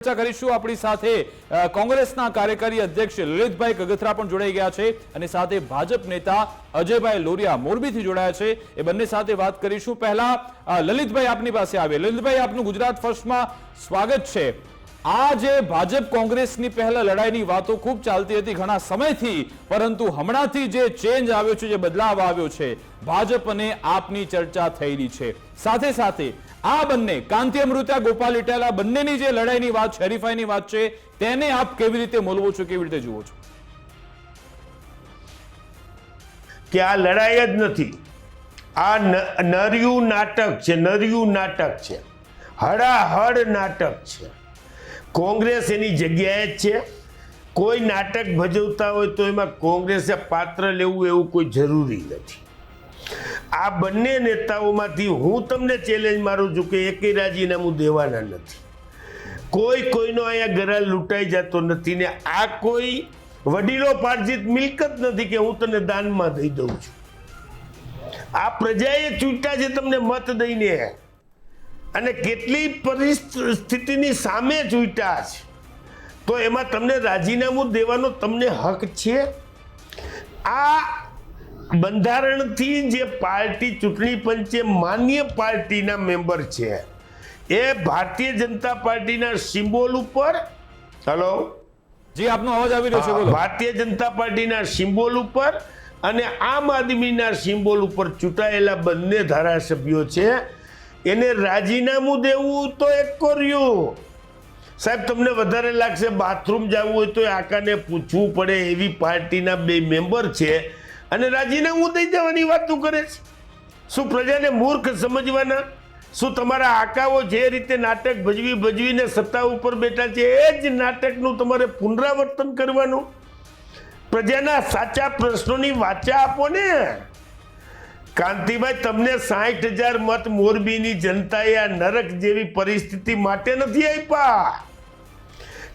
ચર્ચા કરીશું। આપણી સાથે કોંગ્રેસના કાર્યકારી અધ્યક્ષ લલિતભાઈ કગથરા પણ જોડાઈ ગયા છે અને સાથે ભાજપ નેતા અજયભાઈ લોરિયા મોરબીથી જોડાયા છે। એ બંને સાથે વાત કરીશું। પહેલા લલિતભાઈ આપની પાસે આવે। લલિતભાઈ, આપનું ગુજરાત ફર્સ્ટમાં સ્વાગત છે। આ જે ભાજપ કોંગ્રેસની પહેલા લડાઈની વાતો ખૂબ ચાલતી હતી ઘણા સમયથી, પરંતુ હમણાંથી જે ચેન્જ આવ્યો છે, જે બદલાવ આવ્યો છે, ભાજપ અને આપની ચર્ચા થઈ રહી છે। સાથે સાથે આ બંને કાંતિ અમૃતા, ગોપાલ ઇટાલા બંનેની જે લડાઈની વાત છે, હરીફાઈની વાત છે, તેને આપ કેવી રીતે મોલવો છો, કેવી રીતે જુઓ છો? કે આ લડાઈ જ નથી, આ નર્યું નાટક છે, નર્યું નાટક છે, હડાહડ નાટક છે। કોંગ્રેસ એની જગ્યાએ જ છે। કોઈ નાટક ભજવતા હોય તો એમાં કોંગ્રેસે પાત્ર લેવું એવું કોઈ જરૂરી નથી। આ બંને નેતાઓમાંથી હું તમને ચેલેન્જ મારું છું કે એકેય રાજીનામું દેવાના નથી। કોઈનો અહીંયા ગરાલ લૂંટાઈ જતો નથી ને આ કોઈ વડીલો પાર્જિત મિલકત નથી કે હું તને દાનમાં દઈ દઉં છું। આ પ્રજાએ ચૂંટ્યા છે તમને મત દઈને, અને કેટલી પરિસ્થિતિની સામે ચૂંટ્યા છે, તો એમાં તમને રાજીનામું દેવાનો તમને હક છે? આ બંધારણથી જે પાર્ટી ચૂંટણી પંચે માન્ય પાર્ટીના મેમ્બર છે એ ભારતીય જનતા પાર્ટીના સિમ્બોલ ઉપર, હેલો જી આપનો અવાજ આવી રહ્યો છે, બોલો। ભારતીય જનતા પાર્ટીના સિમ્બોલ ઉપર અને આમ આદમીના સિમ્બોલ ઉપર ચૂંટાયેલા બંને ધારાસભ્યો છે, એને રાજીનામું દેવું તો એક કર્યું। સાહેબ, તમને વધારે લાગશે બાથરૂમ જવું હોય તો આકાને પૂછવું પડે એવી પાર્ટીના બે મેમ્બર છે અને રાજીનામું દઈ દેવાની વાતો કરે છે। શું પ્રજાને મૂર્ખ સમજવાના? શું તમારા આકાઓ જે રીતે નાટક ભજવીને સત્તા ઉપર બેઠા છે એ જ નાટકનું તમારે પુનરાવર્તન કરવાનું? પ્રજાના સાચા પ્રશ્નોની વાચા આપો ને। કાંતિભાઈ, તમને 60,000 મત મોરબીની જનતાએ આ નરક જેવી પરિસ્થિતિ માટે નથી આપ્યા।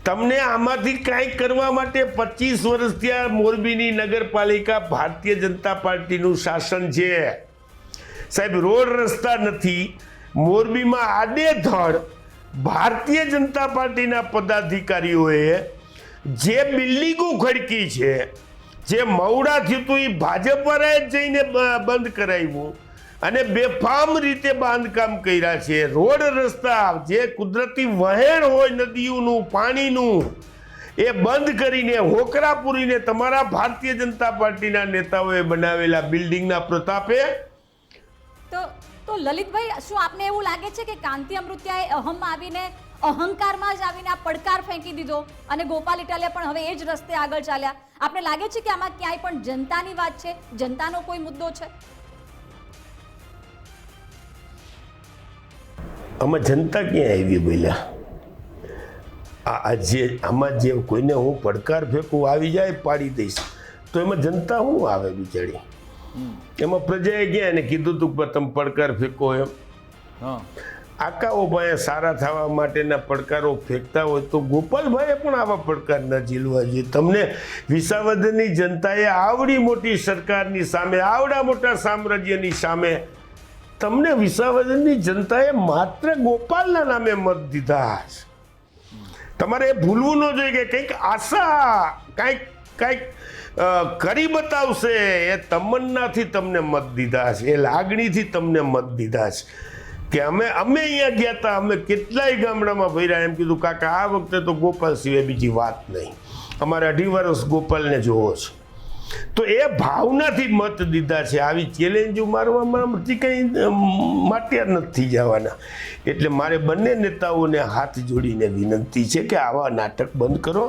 તમને આમાંથી કાંઈ કરવા માટે 25 વર્ષથી આ મોરબીની નગરપાલિકા ભારતીય જનતા પાર્ટીનું શાસન છે। સાહેબ, રોડ રસ્તા નથી। મોરબીમાં આડેધડ ભારતીય જનતા પાર્ટીના પદાધિકારીઓએ જે બિલ્ડિંગો ખડકી છે, જે મવડા થયું હતું એ ભાજપવાળાએ જઈને બંધ કરાવ્યું અને બેફામ રીતે બાંધકામ કર્યા છે। રોડ રસ્તા, જે કુદરતી વહેણ હોય નદીઓનું, પાણીનું, એ બંધ કરીને હોકરા પૂરીને તમારા ભારતીય જનતા પાર્ટીના નેતાઓએ બનાવેલા બિલ્ડિંગના પ્રતાપે। તો લલિતભાઈ, શું આપને એવું લાગે છે કે કાંતિ અમૃતિયાએ અહંકારમાં જ આવીને આ પડકાર ફેંકી દીધો અને ગોપાલ ઇટાલિયા પણ હવે એ જ રસ્તે આગળ ચાલ્યા? આપને લાગે છે કે આમાં ક્યાંય પણ જનતાની વાત છે, જનતાનો કોઈ મુદ્દો છે? આમાં જનતા ક્યાં આવી બોલ્યા? આમાં જે કોઈને હું પડકાર ફેંકું આવી જાય પાડી દઈશ, તો એમાં જનતા શું આવે બિચારી? એમાં પ્રજાએ ગયા એને કીધું તું કે તમે પડકાર ફેંકો એમ। આકાઓ ભાઈ સારા થવા માટેના પડકારો ફેંકતા હોય તો ગોપાલભાઈએ પણ આવા પડકાર ન ઝીલવા જોઈએ। તમને વિસાવદરની જનતાએ આવડી મોટી સરકારની સામે, આવડા મોટા સામ્રાજ્યની સામે તમને વિસાવદરની જનતાએ માત્ર ગોપાલના નામે મત દીધા છે। તમારે એ ભૂલવું ન જોઈએ કે કંઈક આશા, કંઈક કરી બતાવશે, એ તમન્નાથી તમને મત દીધા છે, એ લાગણીથી તમને મત દીધા છે કે અમે અહીંયા ગયા હતા, અમે કેટલાય ગામડામાં ભર્યા, એમ કીધું કાકા આ વખતે તો ગોપાલ સિવાય બીજી વાત નહીં, અમારે 2.5 વર્ષ ગોપાલને જોવો છે, તો એ ભાવનાથી મત દીધા છે। આવી ચેલેન્જો મારવામાં કંઈ માટ્યા નથી જવાના। એટલે મારે બંને નેતાઓને હાથ જોડીને વિનંતી છે કે આવા નાટક બંધ કરો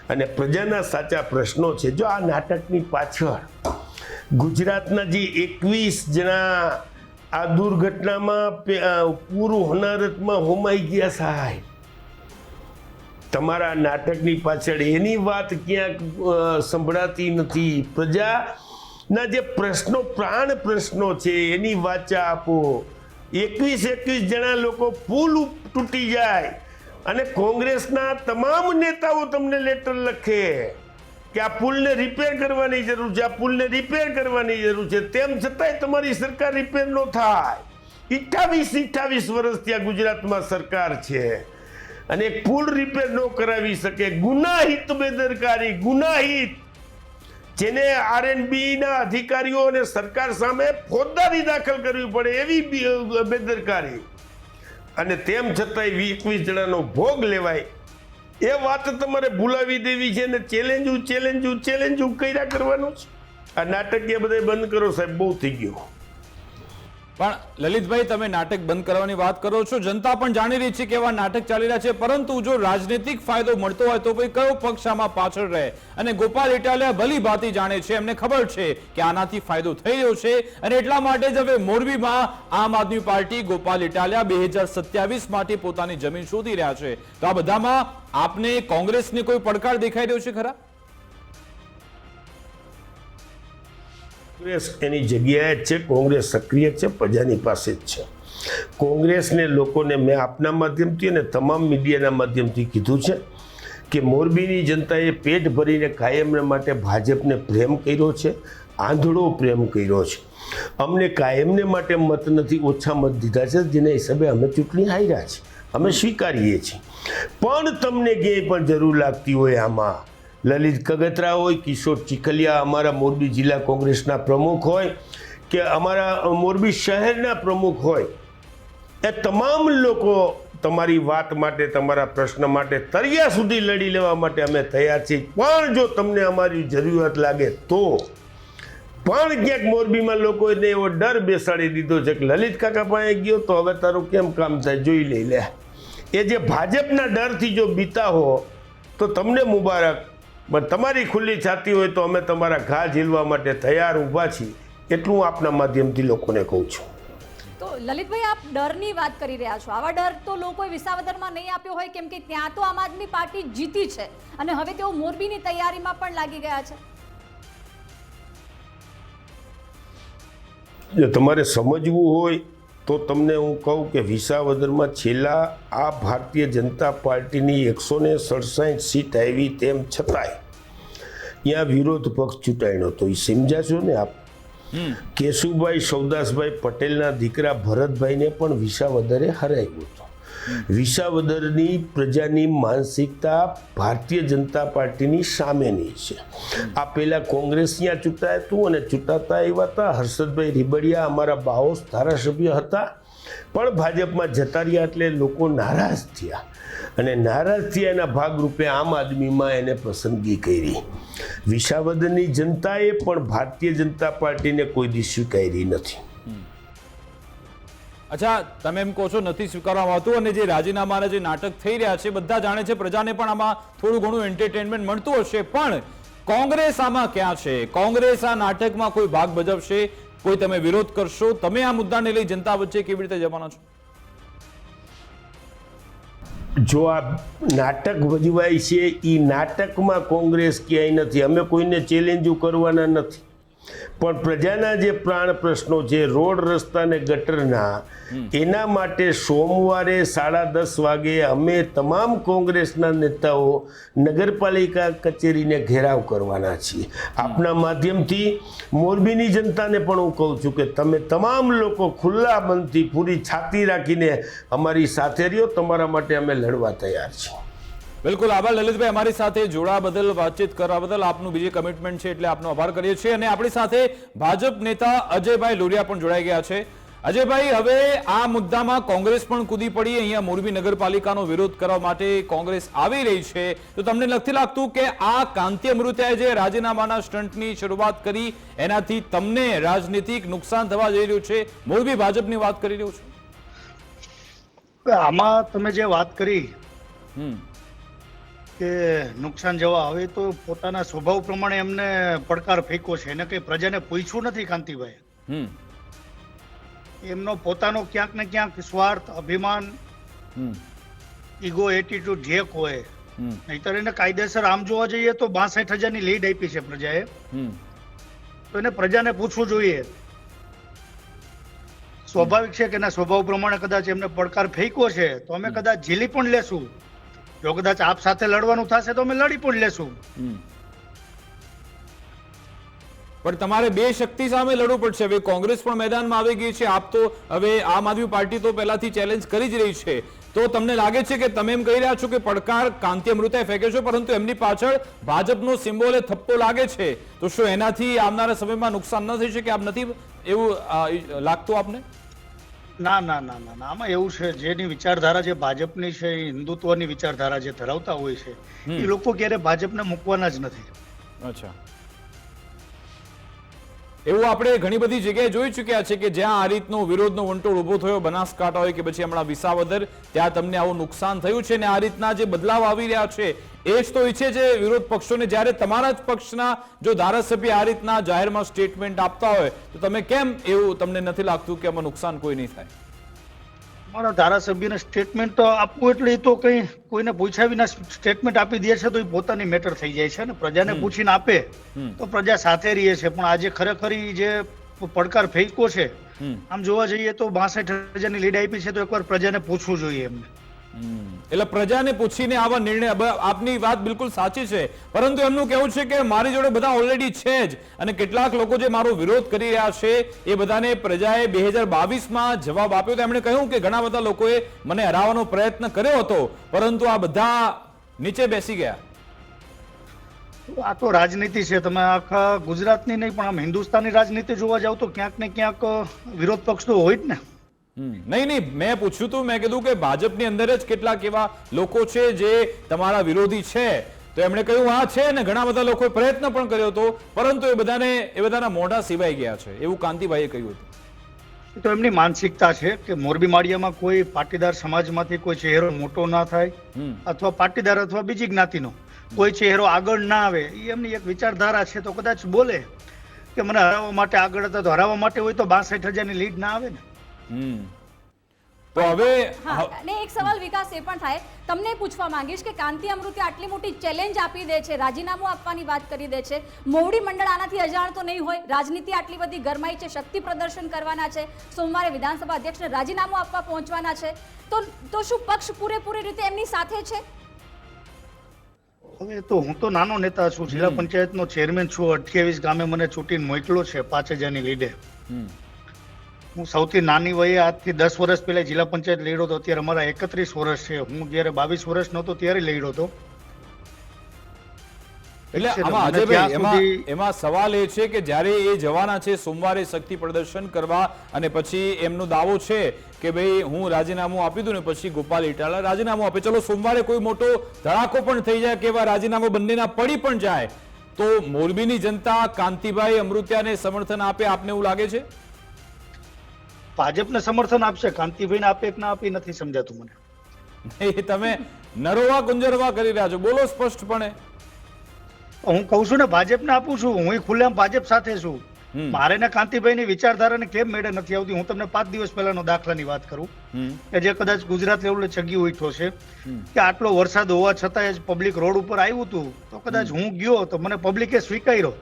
અને પ્રજાના સાચા પ્રશ્નો છે। જો આ નાટકની પાછળ ગુજરાતના જે 21 જણા આ દુર્ઘટનામાં પૂરું હોનારતમાં હોમાઈ ગયા સાહેબ, તમારા નાટકની પાછળ એની વાત ક્યાંક સંભળાતી નથી। પ્રજાના જે પ્રશ્નો, પ્રાણ પ્રશ્નો છે, એની વાચા આપો। 21 જણા લોકો પુલ તૂટી જાય અને કોંગ્રેસના તમામ નેતાઓ તમને લેટર લખે કે આ પુલને રિપેર કરવાની જરૂર છે, આ પુલને રિપેર કરવાની જરૂર છે, તેમ છતાંય તમારી સરકાર રિપેર ન થાય। 28 વર્ષથી આ ગુજરાતમાં સરકાર છે। અને એક પુલ રિપેર ન કરાવી શકે, ગુનાહિત બેદરકારી, ગુનાહિત, જેને RNB ના અધિકારીઓ અને સરકાર સામે ફોજદારી દાખલ કરવી પડે એવી બેદરકારી, અને તેમ છતાંય 21 જણાનો ભોગ લેવાય એ વાત તમારે ભૂલાવી દેવી છે ને ચેલેન્જ કર્યા કરવાનું છે. આ નાટકીય બધા બંધ કરો સાહેબ, બહુ થઈ ગયું. પણ લલિતભાઈ, તમે નાટક બંધ કરવાની વાત કરો છો, જનતા પણ જાણી રહી છે કે એવા નાટક ચાલી રહ્યા છે, પરંતુ જો રાજનીતિક ફાયદો મળતો હોય તો ભાઈ કયો પક્ષ આમાં પાછળ રહે? અને ગોપાલ ઇટાલિયા ભલી ભાતી જાણે છે, એમને ખબર છે કે આનાથી ફાયદો થઈ રહ્યો છે, અને એટલા માટે જ હવે મોરબીમાં આમ આદમી પાર્ટી ગોપાલ ઇટાલિયા 2027 માટે પોતાની જમીન શોધી રહ્યા છે. તો આ બધામાં આપને કોંગ્રેસને કોઈ પડકાર દેખાઈ રહ્યો છે ખરા? કોંગ્રેસ એની જગ્યાએ જ છે, કોંગ્રેસ સક્રિય છે, પ્રજાની પાસે જ છે. કોંગ્રેસને લોકોને મેં આપના માધ્યમથી અને તમામ મીડિયાના માધ્યમથી કીધું છે કે મોરબીની જનતાએ પેટ ભરીને કાયમને માટે ભાજપને પ્રેમ કર્યો છે, આંધળો પ્રેમ કર્યો છે. અમને કાયમને માટે મત નથી, ઓછા મત દીધા છે, જેના હિસાબે અમે ચૂંટણી હાર્યા છે, અમે સ્વીકારીએ છીએ. પણ તમને ક્યાંય પણ જરૂર લાગતી હોય આમાં, લલિત કગથરા હોય, કિશોર ચીખલિયા અમારા મોરબી જિલ્લા કોંગ્રેસના પ્રમુખ હોય, કે અમારા મોરબી શહેરના પ્રમુખ હોય, એ તમામ લોકો તમારી વાત માટે, તમારા પ્રશ્ન માટે તળિયા સુધી લડી લેવા માટે અમે તૈયાર છીએ. પણ જો તમને અમારી જરૂરિયાત લાગે તો પણ ક્યાંક મોરબીમાં લોકોને એવો ડર બેસાડી દીધો છે કે લલિત કાકા પાસે ગયો તો હવે તારું કેમ કામ થાય, જોઈ લઈ લે. એ જે ભાજપના ડરથી જો બીતા હો તો તમને મુબારક, પણ તમારી ખુલ્લી છાતી હોય તો અમે તમારા ઘા ઝીલવા માટે તૈયાર ઊભા છીએ. એટલું આપના માધ્યમથી લોકોને કહું છું. તો લલિતભાઈ, આપ ડરની વાત કરી રહ્યા છો. આવા ડર તો લોકોએ વિસાવદરમાં નહીં આપ્યો હોય, કેમ કે ત્યાં તો આમ આદમી પાર્ટી જીતી છે અને હવે તેઓ મોરબીની તૈયારીમાં પણ લાગી ગયા છે. જો તમારે સમજવું હોય તો તમને હું કહું કે વિસાવદરમાં છેલ્લા આ ભારતીય જનતા પાર્ટીની 167 સીટ આવી, તેમ છતાંય ત્યાં વિરોધ પક્ષ ચૂંટાયો હતો. એ સમજાશો ને આપ? કેશુભાઈ સૌદાસભાઈ પટેલના દીકરા ભરતભાઈને પણ વિસાવદરે હરાવ્યો હતો. વિસાવદરની પ્રજાની માનસિકતા ભારતીય જનતા પાર્ટીની સામેની છે. આ પહેલા કોંગ્રેસ ત્યાં ચૂંટાયું હતું અને ચૂંટાતા આવ્યા હતા. હર્ષદભાઈ રીબડિયા અમારા બાઓસ ધારાસભ્ય હતા, પણ ભાજપમાં જતા રહ્યા એટલે લોકો નારાજ થયા, અને નારાજ થયા એના ભાગરૂપે આમ આદમીમાં એને પસંદગી કરી. વિસાવદરની જનતાએ પણ ભારતીય જનતા પાર્ટીને કોઈ દી સ્વીકારી નથી. અચ્છા, તમે એમ કહો છો નથી સ્વીકારવામાં આવતું, અને જે રાજીનામાના જે નાટક થઈ રહ્યા છે બધા જાણે છે, પ્રજાને પણ આમાં થોડું ઘણું એન્ટરટેનમેન્ટ મળતું હશે, પણ કોંગ્રેસ આમાં ક્યાં છે? કોંગ્રેસ આ નાટકમાં કોઈ ભાગ ભજવશે? કોઈ તમે વિરોધ કરશો? તમે આ મુદ્દાને લઈ જનતા વચ્ચે કેવી રીતે જવાના છો? જો આ નાટક ભજવાય છે, એ નાટકમાં કોંગ્રેસ ક્યાંય નથી. અમે કોઈને ચેલેન્જો કરવાના નથી, પણ પ્રજાના જે પ્રાણ પ્રશ્નો છે, રોડ રસ્તા ને ગટરના, એના માટે સોમવારે 10:30 વાગે અમે તમામ કોંગ્રેસના નેતાઓ નગરપાલિકા કચેરીને ઘેરાવ કરવાના છીએ. આપના માધ્યમથી મોરબીની જનતાને પણ હું કહું છું કે તમે તમામ લોકો ખુલ્લા મનથી પૂરી છાતી રાખીને અમારી સાથે રહ્યો, તમારા માટે અમે લડવા તૈયાર છીએ. બિલકુલ, આભાર લલિતભાઈ, અમારી સાથે જોડા બદલ, વાતચીત કરવા બદલ. આપનું બીજી કમિટમેન્ટ છે એટલે આપનો આભાર કરીએ છીએ. અને આપણી સાથે ભાજપ નેતા અજયભાઈ લોરિયા પણ જોડાઈ ગયા છે. અજયભાઈ, હવે આ મુદ્દામાં કોંગ્રેસ પણ કૂદી પડી, અહીંયા મોરબી નગરપાલિકાનો વિરોધ કરવા માટે કોંગ્રેસ આવી રહી છે, તો તમને નથી લાગતું કે આ કાંતિ અમૃતિયાએ જે રાજીનામાના સ્ટન્ટની શરૂઆત કરી એનાથી તમને રાજનીતિક નુકસાન થવા જઈ રહ્યું છે? મોરબી ભાજપની વાત કરી રહ્યું છું. આમાં તમે જે વાત કરી કે નુકસાન જવા, હવે તો પોતાના સ્વભાવ પ્રમાણે એમને પડકાર ફેંક્યો છે. એને કઈ પ્રજાને પૂછ્યું નથી કાંતિભાઈ. એમનો પોતાનો ક્યાંક ને ક્યાંક સ્વાર્થ, અભિમાન, ઈગો, એટીટ્યુડ જે હોય, નહીતર એને કાયદેસર આમ જોવા જઈએ તો 62,000ની લીડ આપી છે પ્રજાએ, તો એને પ્રજાને પૂછવું જોઈએ. સ્વાભાવિક છે કે એના સ્વભાવ પ્રમાણે કદાચ એમને પડકાર ફેંક્યો છે, તો અમે કદાચ ઝીલી પણ લેશું. જો કદાચ આપ સાથે લડવાનું થશે તો અમે લડી પણ લેશું. પણ તમારે બે શક્તિ સામે લડવું પડશે. હવે કોંગ્રેસ પણ મેદાનમાં આવી ગઈ છે. આપ તો હવે આમ આદમી પાર્ટી તો પહેલાથી ચેલેન્જ કરી જ રહી છે તો તમને લાગે છે કે તમે એમ કહી રહ્યા છો કે પડકાર કાંતિ અમૃતાએ ફેંકે છે, પરંતુ એમની પાછળ ભાજપનો સિમ્બોલ થપ્પો લાગે છે, તો શું એનાથી આવનારા સમયમાં નુકસાન ન થઈ શકે? આપ નથી એવું લાગતું આપને? ના ના ના ના ના, આમાં એવું છે, જેની વિચારધારા જે ભાજપની છે, એ હિન્દુત્વની વિચારધારા જે ધરાવતા હોય છે, એ લોકો ક્યારે ભાજપને મૂકવાના જ નથી. અચ્છા, એવું આપણે ઘણી બધી જગ્યાએ જોઈ ચૂક્યા છે કે જ્યાં આ રીતનો વિરોધનો વંટોળ ઉભો થયો, બનાસકાંઠા હોય કે પછી હમણાં વિસાવદર, ત્યાં તમને આવું નુકસાન થયું છે. અને આ રીતના જે બદલાવ આવી રહ્યા છે એ જ તો ઈચ્છે છે વિરોધ પક્ષોને. જ્યારે તમારા જ પક્ષના જો ધારાસભ્ય આ રીતના જાહેરમાં સ્ટેટમેન્ટ આપતા હોય તો તમે કેમ એવું તમને નથી લાગતું કે આમાં નુકસાન કોઈ નહીં થાય? અમારા ધારાસભ્યને સ્ટેટમેન્ટ તો આપવું એટલે એ તો કઈ કોઈને પૂછ્યા વિના સ્ટેટમેન્ટ આપી દે છે તો એ પોતાની મેટર થઈ જાય છે ને. પ્રજાને પૂછીને આપે તો પ્રજા સાથે રહીએ છે. પણ આજે ખરેખર જે પડકાર ફેંક્યો છે, આમ જોવા જઈએ તો 62,000ની લીડ આપી છે, તો એકવાર પ્રજાને પૂછવું જોઈએ એમને. એટલે પ્રજાને પૂછીને આવા નિર્ણય, આપની વાત બિલકુલ સાચી છે, પરંતુ એમનું કહેવું છે કે મારી જોડે બધા ઓલરેડી છે જ, અને કેટલાક લોકો જે મારો વિરોધ કરી રહ્યા છે એ બધાને પ્રજાએ 2022માં જવાબ આપ્યો. તો એમણે કહ્યું કે ઘણા બધા લોકોએ મને હરાવવાનો પ્રયત્ન કર્યો હતો, પરંતુ આ બધા નીચે બેસી ગયા. આ તો રાજનીતિ છે. તમે આખા ગુજરાતની નહીં પણ આમ હિન્દુસ્તાની રાજનીતિ જોવા જાવ તો ક્યાંક ને ક્યાંક વિરોધ પક્ષ તો હોય જ ને. નહીં, મેં પૂછ્યું હતું, મેં કીધું કે ભાજપની અંદર જ કેટલાક એવા લોકો છે જે તમારા વિરોધી છે, તો એમણે કહ્યું હા છે ને, ઘણા બધા લોકોએ પ્રયત્ન પણ કર્યો હતો, પરંતુ એ બધાના મોઢા સિવાય ગયા છે, એવું કાંતિભાઈએ કહ્યું હતું. તો એમની માનસિકતા છે કે મોરબી માળિયામાં કોઈ પાટીદાર સમાજમાંથી કોઈ ચહેરો મોટો ના થાય, અથવા પાટીદાર અથવા બીજી જ્ઞાતિનો કોઈ ચહેરો આગળ ના આવે, એ એમની એક વિચારધારા છે. તો કદાચ બોલે કે મને હરાવવા માટે આગળ હતા, તો હરાવવા માટે હોય તો 62,000ની લીડ ના આવે ને. તો હવે અને એક સવાલ વિકાસ એ પણ થાય, તમને પૂછવા માંગીશ કે કાંતિ અમૃતિયા આટલી મોટી ચેલેન્જ આપી દે છે, રાજીનામું આપવાની વાત કરી દે છે, મોવડી મંડળ આનાથી અજાણ તો નહીં હોય? રાજનીતિ આટલી બધી ગરમાઈ છે, શક્તિ પ્રદર્શન કરવાના છે, સોમવારે વિધાનસભા અધ્યક્ષને રાજીનામું આપવા પહોંચવાના છે, તો શું પક્ષ પૂરેપૂરી રીતે એમની સાથે છે? હવે તો હું તો નાનો નેતા છું, જિલ્લા પંચાયતનો ચેરમેન છું, 28 ગામે મને ચૂંટીને મોકલો છે 5,000ની લીડે. હું સૌથી નાની વયે આજથી 10 વર્ષ પહેલા જિલ્લા પંચાયત લડ્યો હતો, અત્યારે અમારા 31 વર્ષ છે. હું જયારે 22 વર્ષ નહોતો ત્યારે લડ્યો હતો. એટલે આમાં અજયભાઈ, એમાં સવાલ એ છે કે જ્યારે એ જવાના છે સોમવારે શક્તિ પ્રદર્શન કરવા, અને પછી એમનો દાવો છે કે ભાઈ હું રાજીનામું આપી દઉં ને પછી ગોપાલ ઇટાલા રાજીનામું આપે, ચલો સોમવારે કોઈ મોટો ધડાકો પણ થઈ જાય કે એવા રાજીનામું બંનેના પડી પણ જાય, તો મોરબીની જનતા કાંતિભાઈ અમૃતિયાને સમર્થન આપે? આપને એવું લાગે છે? ભાજપને સમર્થન આપશે, કાંતિભાઈને આપે કે ના આપે નથી સમજાતું મને. એ તમે નરોવા ગુંજરવા કરી રહ્યા છો, બોલો સ્પષ્ટપણે. હું કહું છું ને, ભાજપને આપું છું, હું ખુલ્લેઆમ ભાજપ સાથે છું. મારે ને કાંતિભાઈની વિચારધારાને કેમ મેળે નથી આવતી? હું તમને 5 દિવસ પહેલાનો દાખલાની વાત કરું કે જે કદાચ ગુજરાત લેવલે છગી ઉઠ્યો છે કે આટલો વરસાદ હોવા છતાંય જ પબ્લિક રોડ ઉપર આવ્યું હતું, તો કદાચ હું ગયો તો મને પબ્લિકે સ્વીકાર્યો.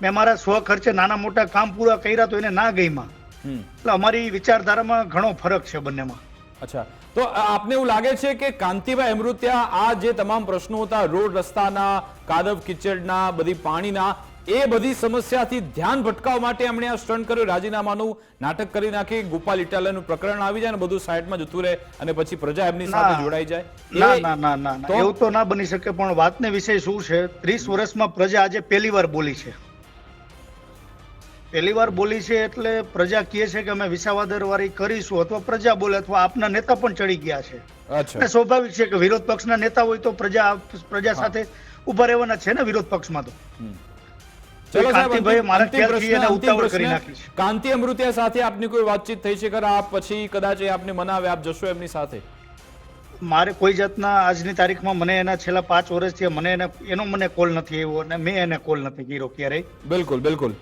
મેં મારા સ્વ ખર્ચે નાના મોટા કામ પૂરા કર્યા તો એને ના ગઈમાં. એટલે અમારી વિચારધારામાં ઘણો ફરક છે બંનેમાં. અચ્છા, તો આપને એવું લાગે છે કે કાંતિભાઈ અમૃતિયા આ જે તમામ પ્રશ્નો હતા, રોડ રસ્તાના, કાદવ કિચડના, બધી પાણીના, એ બધી સમસ્યાથી ધ્યાન ભટકાવવા માટે એમણે આ સ્ટન્ટ કર્યો, રાજીનામાનું નાટક કરી નાખી, ગોપાલ ઇટાલિયાનું પ્રકરણ આવી જાય ને બધું સાઈડમાં જતું રહે અને પછી પ્રજા એમની સાથે જોડાઈ જાય? ના ના ના ના, એવું તો ના બની શકે. પણ વાતને વિષય શું છે, 30 વર્ષમાં પ્રજા આજે પહેલી વાર બોલી છે. પહેલી વાર બોલી છે એટલે પ્રજા કહે છે કે અમે વિસાવદર વાળી કરીશું, અથવા પ્રજા બોલે અથવા આપના નેતા પણ ચડી ગયા છે. સ્વાભાવિક છે કે વિરોધ પક્ષના નેતા હોય તો પ્રજા સાથે ઉભા રહેવાના છે ને વિરોધ પક્ષમાં. તો કાંતિ અમૃતિયા સાથે આપની કોઈ વાતચીત થઈ છે ખરા? આપ પછી કદાચ આપને મનાવે, આપ જશો એમની સાથે? મારે કોઈ જાતના આજની તારીખમાં મને એના છેલ્લા 5 વર્ષથી એનો મને કોલ નથી આવ્યો અને મેં એને કોલ નથી કર્યો ક્યારેય. બિલકુલ બિલકુલ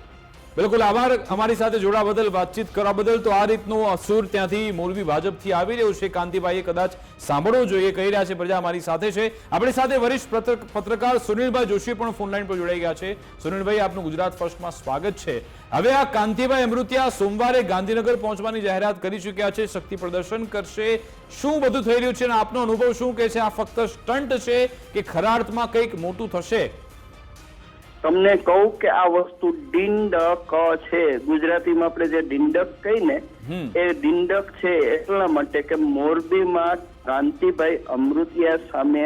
બિલકુલ, આભાર અમારી સાથે જોડા બદલ, વાતચીત કરવા બદલ. તો આ રીતનો અસુર ત્યાંથી મોરબી ભાજપથી આવી રહ્યું છે, કાંતિભાઈએ કદાચ સાંભળવું જોઈએ, કહી રહ્યા છે પ્રજા અમારી સાથે છે. આપણી સાથે વરિષ્ઠ પત્રકાર સુનિલભાઈ જોશી પણ ફોનલાઈન પર જોડાઈ ગયા છે. સુનિલભાઈ, આપનું ગુજરાત ફર્સ્ટમાં સ્વાગત છે. હવે આ કાંતિભાઈ અમૃતિયા સોમવારે ગાંધીનગર પહોંચવાની જાહેરાત કરી ચૂક્યા છે, શક્તિ પ્રદર્શન કરશે. શું બધું થઈ રહ્યું છે અને આપનો અનુભવ શું કહે છે? આ ફક્ત સ્ટન્ટ છે કે ખરા અર્થમાં કંઈક મોટું થશે? તમને કહું કે આ વસ્તુ ડિંડક છે. ગુજરાતીમાં આપણે જે ડિંડક કહીને એ ડિંડક છે એટલા માટે કે મોરબીમાં કાંતિભાઈ અમૃતિયા સામે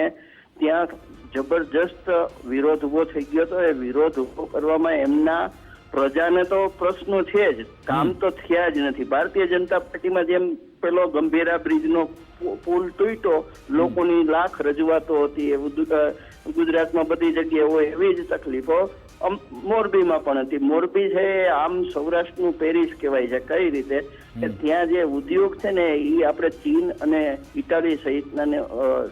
ત્યાં જબરજસ્ત વિરોધ ઉભો થઈ ગયો હતો. એ વિરોધ ઉભો કરવામાં એમના પ્રજાને તો પ્રશ્નો છે જ, કામ તો થયા જ નથી. ભારતીય જનતા પાર્ટીમાં જેમ પેલો ગંભીરા બ્રિજનો પુલ તૂટ્યો, લોકોની લાખ રજૂઆતો હતી, એવું ગુજરાતમાં બધી જગ્યાએ હોય એવી જ તકલીફો મોરબીમાં પણ હતી. મોરબી છે એ આમ સૌરાષ્ટ્રનું પેરિસ કહેવાય છે. કઈ રીતે કે ત્યાં જે ઉદ્યોગ છે ને એ આપણે ચીન અને ઇટાલી સહિતના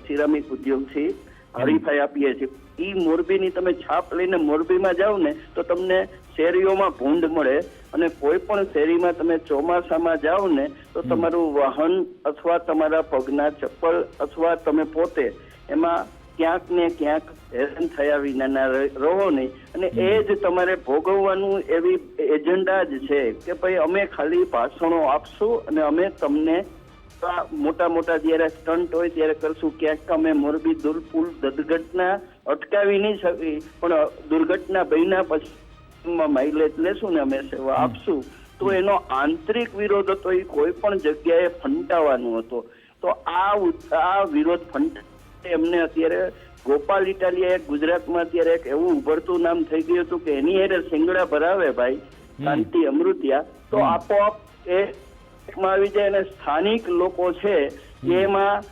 સિરામિક ઉદ્યોગથી હરીફાઈ આપીએ છીએ. ઈ મોરબીની તમે છાપ લઈને મોરબીમાં જાઓ ને તો તમને શેરીઓમાં ભૂંડ મળે, અને કોઈ પણ શેરીમાં તમે ચોમાસામાં જાઓ ને તો તમારું વાહન અથવા તમારા પગના ચપ્પલ અથવા તમે પોતે એમાં ક્યાંક ને ક્યાંક હેરાન થયા વિના રહો નહીં. અને એ જ તમારે ભોગવવાનું એવી એજન્ડા જ છે કે ભાઈ અમે ખાલી ભાષણો આપશું અને અમે તમને મોટા મોટા જયારે સ્ટન્ટ હોય ત્યારે કરશું. ક્યાંક અમે મોરબી પુલ દુર્ઘટના અટકાવી નહીં શકી, પણ દુર્ઘટના બન્યા પછી માઇલેજ લેશું ને અમે સેવા આપશું. તો એનો આંતરિક વિરોધ હતો, એ કોઈ પણ જગ્યાએ ફંટાવાનો હતો. તો આ વિરોધ એમને અત્યારે ગોપાલ ઇટાલિયા ગુજરાતમાં અત્યારે એક એવું ઉભરતું નામ થઈ ગયું હતું કે એની એરે શિંગડા ભરાવે ભાઈ કાંતિ અમૃતિયા, તો આપોઆપ એ આવી જાય. અને સ્થાનિક લોકો છે એમાં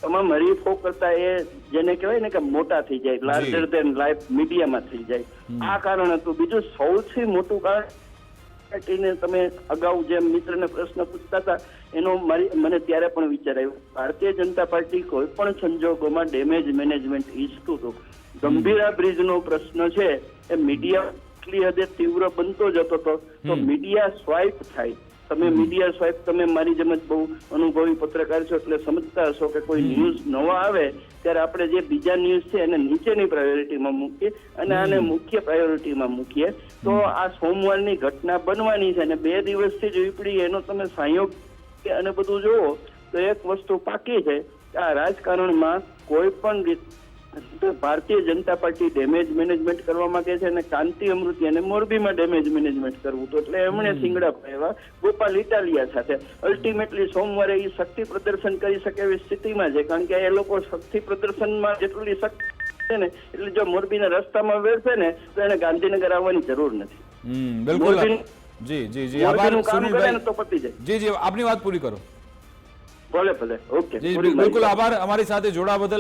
તમામ હરીફો કરતા એ જેને કહેવાય ને કે મોટા થઈ જાય, લાર્જર ધેન લાઈફ મીડિયામાં થઈ જાય. આ કારણ હતું. બીજું સૌથી મોટું કારણ તમે અગાઉ જેમ મિત્રને પ્રશ્ન પૂછતા હતા એનો મને ત્યારે પણ વિચાર આવ્યો. ભારતીય જનતા પાર્ટી કોઈ પણ સંજોગોમાં ડેમેજ મેનેજમેન્ટ ઈચ્છતું હતું. ગંભીરા બ્રિજનો પ્રશ્ન છે એ મીડિયા એટલી હદે તીવ્ર બનતો જતો હતો તો મીડિયા સ્વાઇપ થાય. તમે મીડિયા સ્વાઇપ, તમે મારી જેમ જ બહુ અનુભવી પત્રકાર છો એટલે સમજતા હશો કે કોઈ ન્યૂઝ નવા આવે ત્યારે આપણે જે બીજા ન્યૂઝ છે એને નીચેની પ્રાયોરિટીમાં મૂકીએ અને આને મુખ્ય પ્રાયોરિટીમાં મૂકીએ. તો આ સોમવારની ઘટના બનવાની છે અને 2 દિવસથી જ ઉપડી એનો તમે સંયોગ અને બધું જુઓ તો એક વસ્તુ પાકી છે કે આ રાજકારણમાં કોઈ પણ Bharatiya Janata party damage management કરવા માંગે છે અને કાંતિ અમૃતિયાને મોરબીમાં ડેમેજ મેનેજમેન્ટ કરવું હતું. એટલે એમણે શિંગડા પાડ્યા ગોપાલ ઇટાલિયા સાથે. અલ્ટિમેટલી સોમવારે એ શક્તિ પ્રદર્શન કરી શકે એવી સ્થિતિમાં છે, કારણ કે એ લોકો શક્તિ પ્રદર્શનમાં જેટલી શક્તિ છે ને એટલે જો મોરબીના રસ્તામાં વેરશે ને તો એને ગાંધીનગર આવવાની જરૂર નથી. બિલકુલ. મોરબીનું જી જી જી આભાર કામ કરે સુનિલભાઈ. ને તો પતી જાય. જી જી આપની વાત પૂરી કરો. ભલે ભલે ઓકે. જી બિલકુલ આભાર અમારી સાથે જોડાવા બદલ.